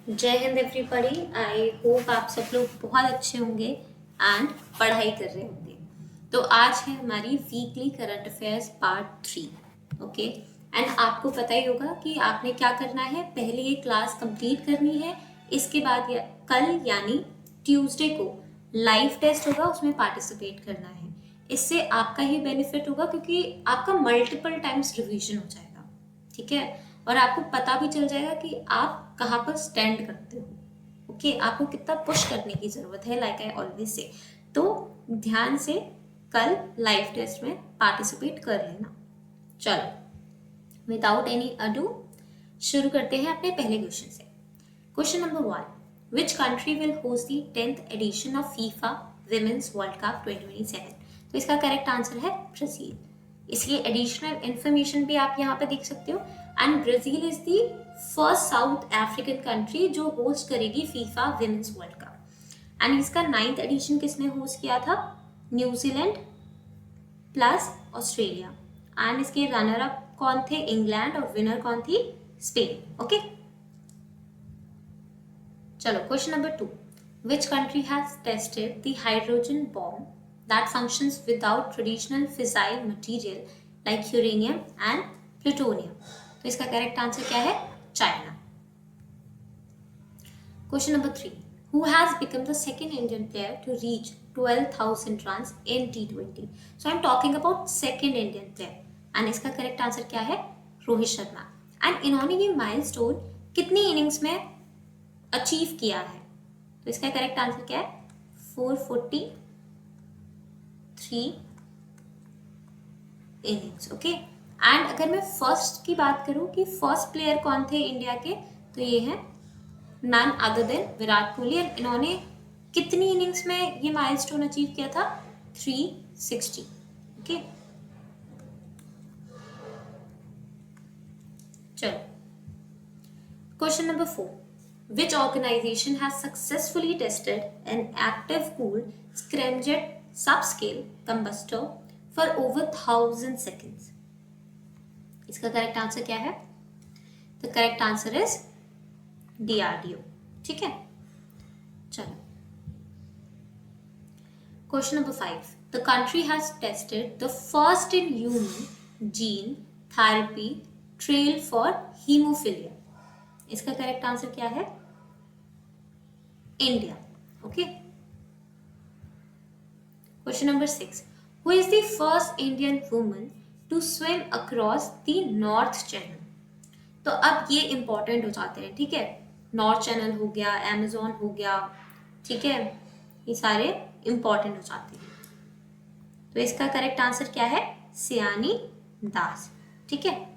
जय Hind everybody. I hope आप सब लोग बहुत अच्छे होंगे एंड पढ़ाई कर रहे होंगे। तो आज है हमारी weekly current affairs part 3। Okay, and आपको पता ही होगा कि आपने क्या करना है। पहले ये क्लास कंप्लीट करनी है, इसके बाद कल यानी ट्यूसडे को लाइव टेस्ट होगा, उसमें पार्टिसिपेट करना है। इससे आपका ही बेनिफिट होगा क्योंकि आपका मल्टीपल टाइम्स रिवीजन हो जाएगा, ठीक है। और आपको पता भी चल जाएगा कि आप कहाँ पर स्टैंड करते हो। ओके, आपको कितना पुश करने की जरूरत है, लाइक आई ऑलवेज से। तो ध्यान से कल लाइव टेस्ट में पार्टिसिपेट कर लेना। चलो, विदाउट एनी अडू शुरू करते हैं अपने पहले क्वेश्चन से। Question number 1, which country will host the 10th edition of FIFA women's World Cup 2027? तो इसका करेक्ट आंसर है ब्राजील। इसलिए एडिशनल इंफॉर्मेशन भी आप यहाँ पे देख सकते हो। And Brazil is the first South African country जो होस्ट करेगी FIFA women's World Cup. And इसका 9th एडिशन किसने होस्ट किया था? New Zealand plus Australia. एंड इसके रनर अप कौन थे? इंग्लैंड। और विनर कौन थी? स्पेन। ओके, चलो question number 2, which country has tested the hydrogen bomb that functions without traditional fissile material like uranium and plutonium? तो इसका करेक्ट आंसर क्या है? China. Question number 3, who has become the second Indian player to reach 12,000 runs in T20? So I'm talking about second Indian player and इसका correct answer क्या है? Rohit Sharma. And इन्होंने ये milestone कितनी इनिंग्स में अचीव किया है? तो इसका करेक्ट आंसर क्या है? 443 इनिंग्स। ओके, एंड अगर मैं फर्स्ट की बात करूं कि फर्स्ट प्लेयर कौन थे इंडिया के, तो ये है none other than Virat Kohli. And इन्होंने कितनी इनिंग्स में ये माइलस्टोन अचीव किया था? 360। ओके, चलो question number 4, which organization has successfully tested an active cooled scramjet subscale combustor for over 1000 seconds? इसका करेक्ट आंसर क्या है? The correct answer is DRDO। ठीक है, चलो question number 5, the country has tested the first in human gene therapy trial for haemophilia. इसका correct answer क्या है? India. Okay, question number 6, who is the first Indian woman to swim across the North Channel? तो अब ये important हो जाते हैं, ठीक है। नॉर्थ चैनल हो गया, अमेजोन हो गया, ठीक है, ये सारे इंपॉर्टेंट हो जाते हैं। तो इसका करेक्ट आंसर क्या है? सियानी दास। ठीक है,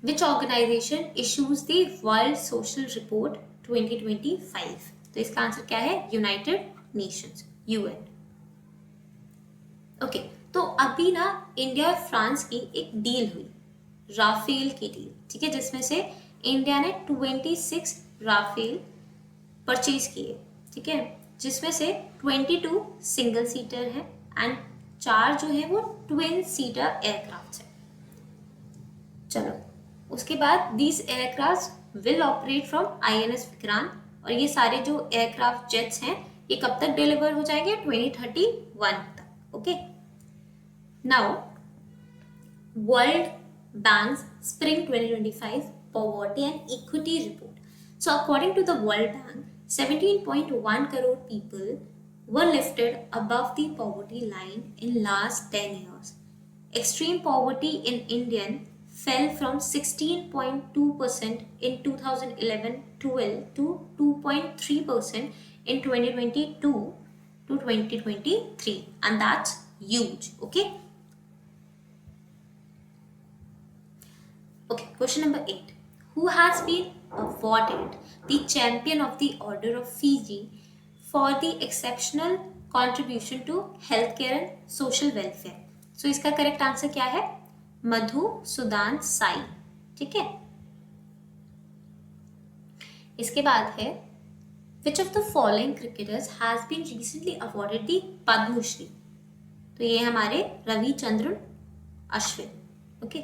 Which organization issues the World Social Report 2025? तो इसका आंसर क्या है? United Nations, UN। ओके, तो अभी ना इंडिया और फ्रांस की एक डील हुई, राफेल की डील, ठीक है, जिसमें से इंडिया ने 26 राफेल परचेज किए, ठीक है, जिसमें से 22 सिंगल सीटर है एंड 4 जो है वो ट्विन सीटर एयरक्राफ्ट है। चलो उसके बाद this aircraft will operate from INS Vikrant. और ये सारे जो एयरक्राफ्ट जेट्स हैं ये कब तक डिलीवर हो जाएंगे? 2031 तक। Okay, now World Bank Spring 2025 Poverty and Equity Report. So according to the World Bank 17.1 crore people were lifted above the poverty line in last 10 years. Extreme poverty in Indian fell from 16.2% in 2011-12 to 2.3% in 2022 to 2023, and that's huge. Okay, question number 8, who has been awarded the champion of the order of Fiji for the exceptional contribution to healthcare and social welfare? So इसका correct answer क्या है? मधुसूदन साई। ठीक है, इसके बाद है which of the following cricketers has been recently awarded the Padma Shri? तो ये हमारे Ravichandran Ashwin. Okay,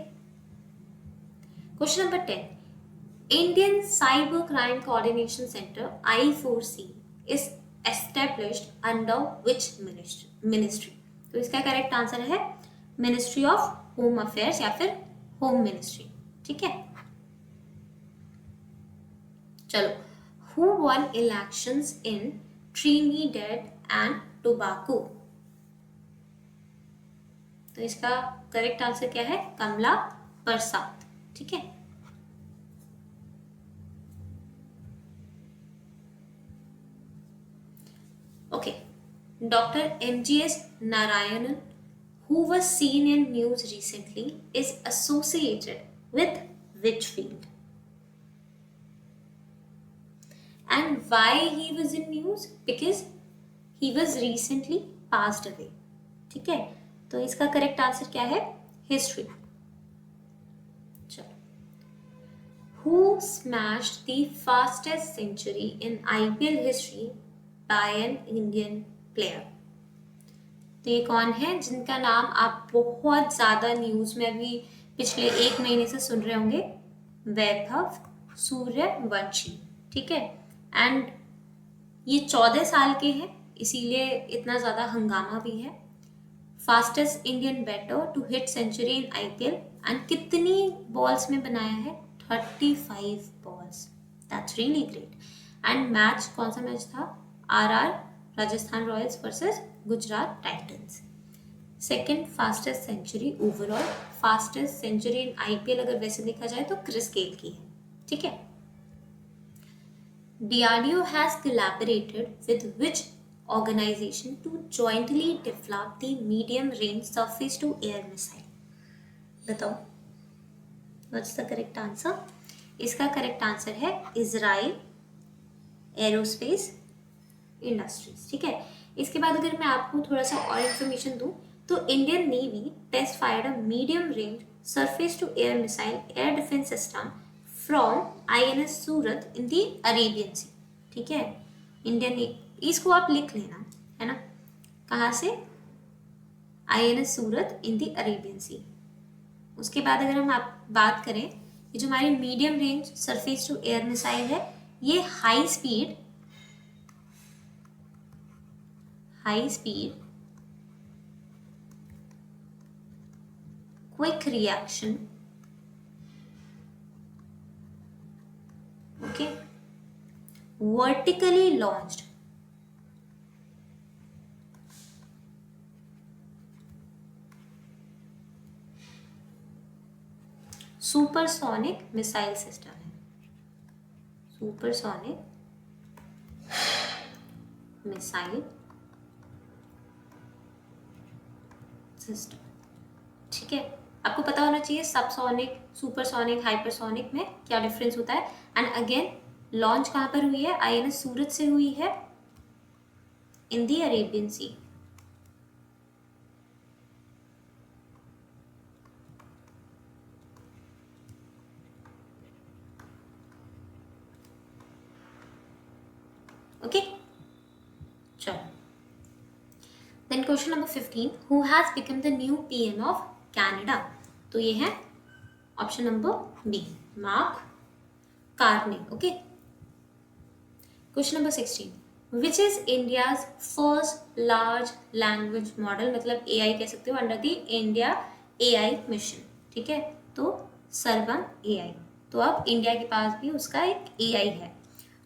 question number 10, Indian Cyber Crime Coordination Center I4C is established under which ministry? तो इसका करेक्ट आंसर है मिनिस्ट्री ऑफ होम अफेयर्स या फिर होम मिनिस्ट्री. ठीक है, चलो. Who won elections in Trinidad and Tobago? तो इसका करेक्ट आंसर क्या है? कमला प्रसाद. ठीक है, okay. Doctor MGS Narayanan, who was seen in news recently, is associated with which field? And why he was in news? Because he was recently passed away. ठीक है, तो इसका करेक्ट आंसर क्या है? हिस्ट्री. चलो. Who smashed the fastest century in IPL history by an Indian player? तो ये कौन है जिनका नाम आप बहुत ज्यादा न्यूज में अभी पिछले 1 महीने से सुन रहे होंगे? वैभव सूर्यवंशी. ठीक है, एंड ये 14 साल के हैं, इसीलिए इतना ज्यादा हंगामा भी है. Fastest Indian batter to hit century in IPL. And कितनी बॉल्स में बनाया है? 35 balls. That's really great. And match कौन सा मैच था? RR Rajasthan Royals versus Gujarat Titans. Second fastest century overall. Fastest century in IPL अगर वैसे देखा जाए तो क्रिस गेल की है. ठीक है. DRDO has collaborated with which organization to jointly develop the medium range surface to air missile? बताओ, what's the correct answer? इसका करेक्ट आंसर है इजराइल एरोस्पेस इंडस्ट्रीज. ठीक है, इसके बाद अगर मैं आपको थोड़ा सा और इंफॉर्मेशन दूं तो Indian Navy test fired a medium range surface to air missile air defence system from INS Surat in the Arabian Sea. ठीक है, इंडियन नेवी, इसको आप लिख लेना है ना. कहाँ से? INS Surat in the Arabian सी. उसके बाद अगर हम आप बात करें, ये जो हमारी medium range surface to air missile है, ये high speed quick reaction, okay, vertically launched supersonic missile system है. Supersonic missile system. ठीक है, आपको पता होना चाहिए सबसोनिक, सुपरसोनिक, हाइपरसोनिक में क्या डिफरेंस होता है. एंड अगेन लॉन्च कहाँ पर हुई है? INS सूरत से हुई है in the Arabian Sea. Okay, चलो. Then question number 15, who has become the new PM of Canada? तो ये है option number B, Mark Carney. Okay. Question number 16, which is India's first large language model, मतलब AI कह सकते हो, under the India AI Mission. ठीक है, तो सर्वम AI. तो अब इंडिया के पास भी उसका एक AI है.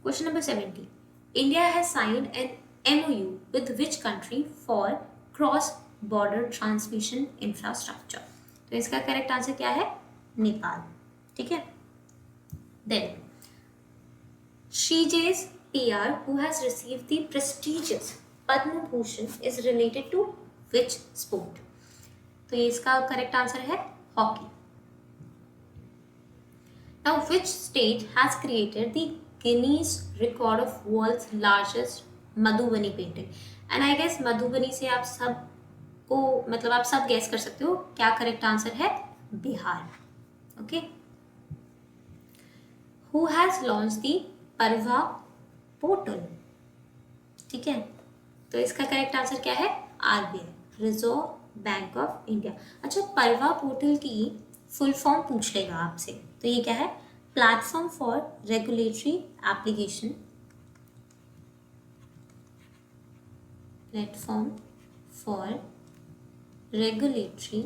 Question number 17, India has signed an MOU with which country for cross border transmission infrastructure? तो इसका करेक्ट आंसर क्या है? नेपाल. ठीक है. Then Shijay's PR, who has received the prestigious Padma Bhushan, is related to which sport? तो ये इसका correct answer है hockey. Now which state has created the Guinness record of world's largest Madhubani painting? And I guess Madhubani से आप सब को, मतलब आप सब गेस कर सकते हो क्या करेक्ट आंसर है? Bihar. Okay. Who has launch दी परवा पोर्टल? ठीक है, तो इसका करेक्ट आंसर क्या है? RBI, reserve bank of India. अच्छा, परवा पोर्टल की फुल फॉर्म पूछ लेगा आपसे, तो ये क्या है? Platform for regulatory application, platform for regulatory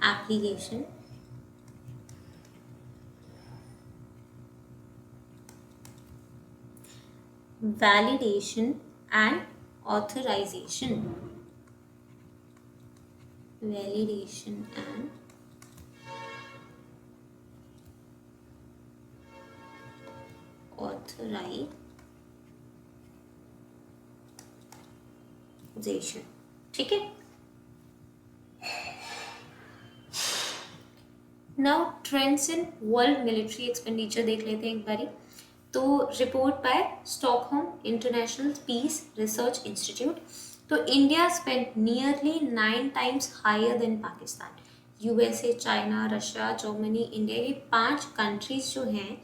application, validation and authorization, validation and authorization, ठीक है। Now trends in world military expenditure देख लेते हैं एक बारी। तो report by Stockholm International Peace Research Institute, तो India spend nearly 9 times higher than Pakistan. USA, China, Russia, Germany, India, ये 5 कंट्रीज जो हैं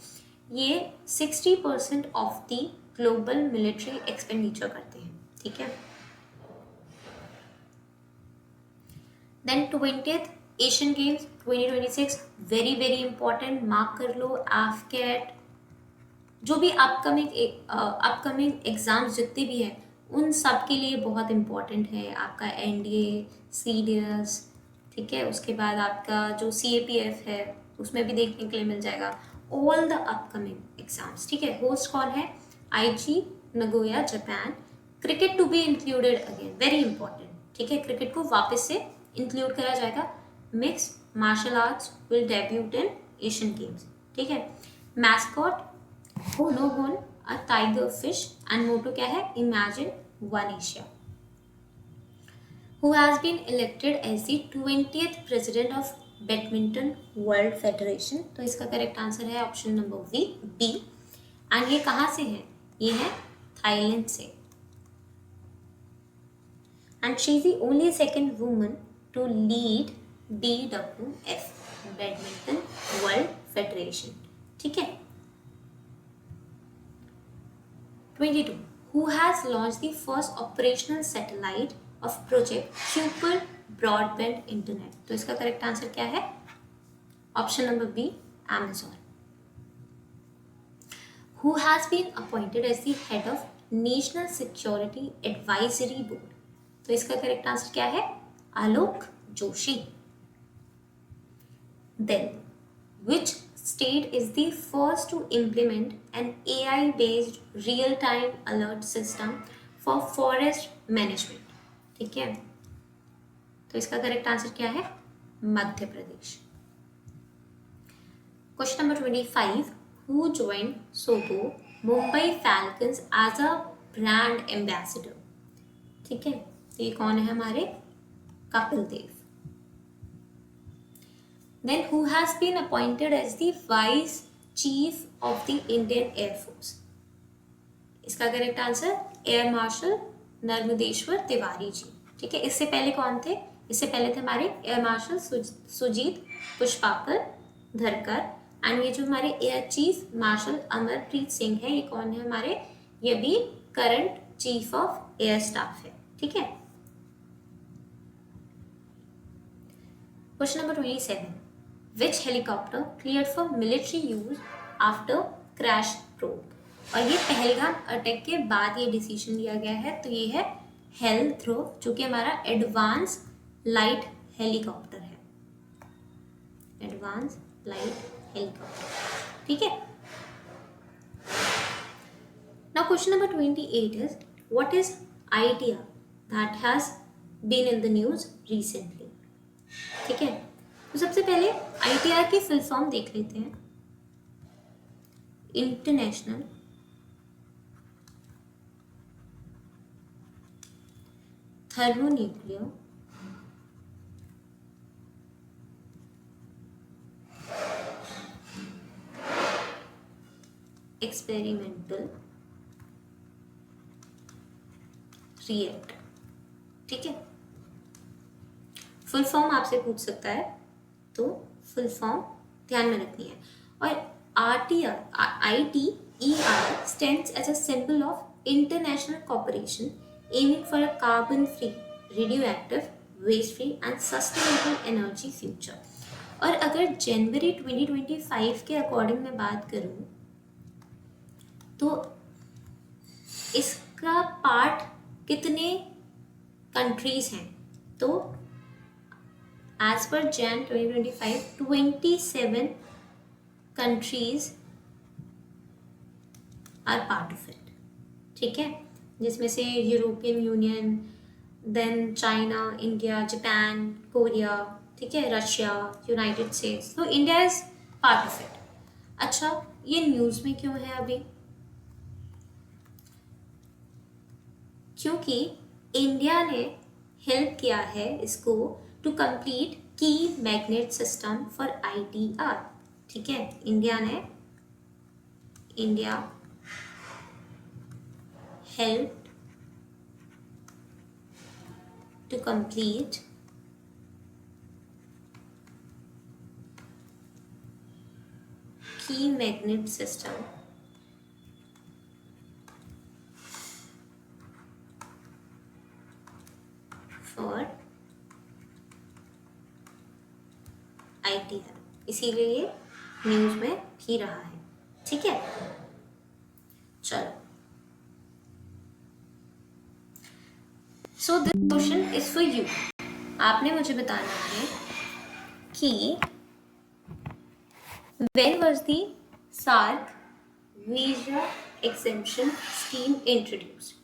ये 60% of the global military expenditure करते हैं, ठीक है। Then 20th Asian games 2026 very very important, mark कर लो। एफकेट, जो भी अपकमिंग एग्जाम्स जितने भी हैं उन सब के लिए बहुत इम्पॉर्टेंट है। आपका एनडीए, सीडीएस, ठीक है, उसके बाद आपका जो सीएपीएफ है उसमें भी देखने के लिए मिल जाएगा। ऑल द अपकमिंग एग्जाम्स, ठीक है। होस्ट कौन है? Aichi Nagoya, Japan. Cricket to be included again, very important, ठीक है। क्रिकेट को वापस से इंक्लूड करा जाएगा। Mix martial arts will debut in Asian Games, ठीक है। Mascot Honogon, a tiger fish, and motto क्या है? Imagine one Asia. Who has been elected as the 20th president of Badminton World Federation? तो इसका correct answer है option number B. And ये कहाँ से है? ये है थाईलैंड से। And she is the only second woman to lead BWF, Badminton World Federation, ठीक है। 22. Who has launched the first operational satellite of project Super Broadband Internet? तो इसका करेक्ट आंसर क्या है? Option number B, Amazon. Who has been appointed as the head of National Security Advisory Board? तो इसका correct answer क्या है? आलोक Joshi. Then, which state is the first to implement an AI-based real-time alert system for forest management? ठीक है, तो इसका correct answer क्या है? Madhya Pradesh. Question number 25. Who joined Sobo Mumbai Falcons as a brand ambassador? ठीक है, तो ये कौन है? हमारे Kapil Dev. Then who has been appointed as the Vice Chief of the Indian Air Force? इसका correct answer air marshal Narmdeshwar Tiwari ji, ठीक है। इससे पहले कौन थे? इससे पहले थे हमारे air marshal Sujeet Pushpakar Dharkar. And ये जो हमारे air chief marshal Amarpreet Singh है, ये कौन है हमारे? ये भी current chief of air staff है, ठीक है। Question number 27. Which helicopter cleared for military use after crash probe? और ये पहलगाम अटैक के बाद ये डिसीजन लिया गया है। तो ये है हेलथ्रो, जो कि हमारा एडवांस लाइट हेलीकॉप्टर है, एडवांस लाइट हेलीकॉप्टर, ठीक है। Now question number 28 is what is idea that has been in the news recently? ठीक है, तो सबसे पहले आईटीआर की फुल फॉर्म देख लेते हैं। इंटरनेशनल थर्मोन्यूक्लियर एक्सपेरिमेंटल रिएक्टर, ठीक है। फुल फॉर्म आपसे पूछ सकता है, तो फुल फॉर्म ध्यान में रखनी है। और ITER stands as a symbol of international cooperation aiming for a carbon-free radioactive waste free and sustainable energy future. और अगर जनवरी 2025 के अकॉर्डिंग मैं बात करूँ तो इसका पार्ट कितने कंट्रीज हैं, तो as per Jan 2025 27 countries are part of it. ठीक है, जिसमें से European Union, then China, India, Japan, Korea, ठीक है, रशिया, यूनाइटेड स्टेट्स, तो India is part of it. अच्छा, ये न्यूज़ में क्यों है अभी? क्योंकि इंडिया ने हेल्प किया है इसको टू कंप्लीट की मैग्नेट सिस्टम फॉर ITR। ठीक है, India helped to complete key magnet system for ITR, इसीलिए ये न्यूज में भी रहा है। ठीक है, चलो, so this question is for you. आपने मुझे बताना है कि when was the SAARC visa exemption scheme introduced?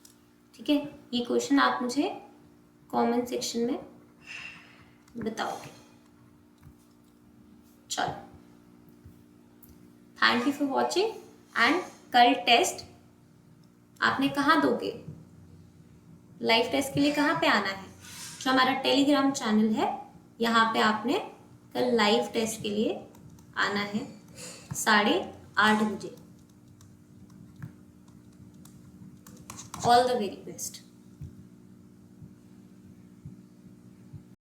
ठीक है, ये क्वेश्चन आप मुझे कमेंट सेक्शन में बताओगे। चलो, thank you for watching and कल टेस्ट आपने कहाँ दोगे? लाइव टेस्ट के लिए कहाँ पे आना है? जो हमारा टेलीग्राम चैनल है, यहाँ पे आपने कल लाइव टेस्ट के लिए आना है 8:30 बजे। All the very best.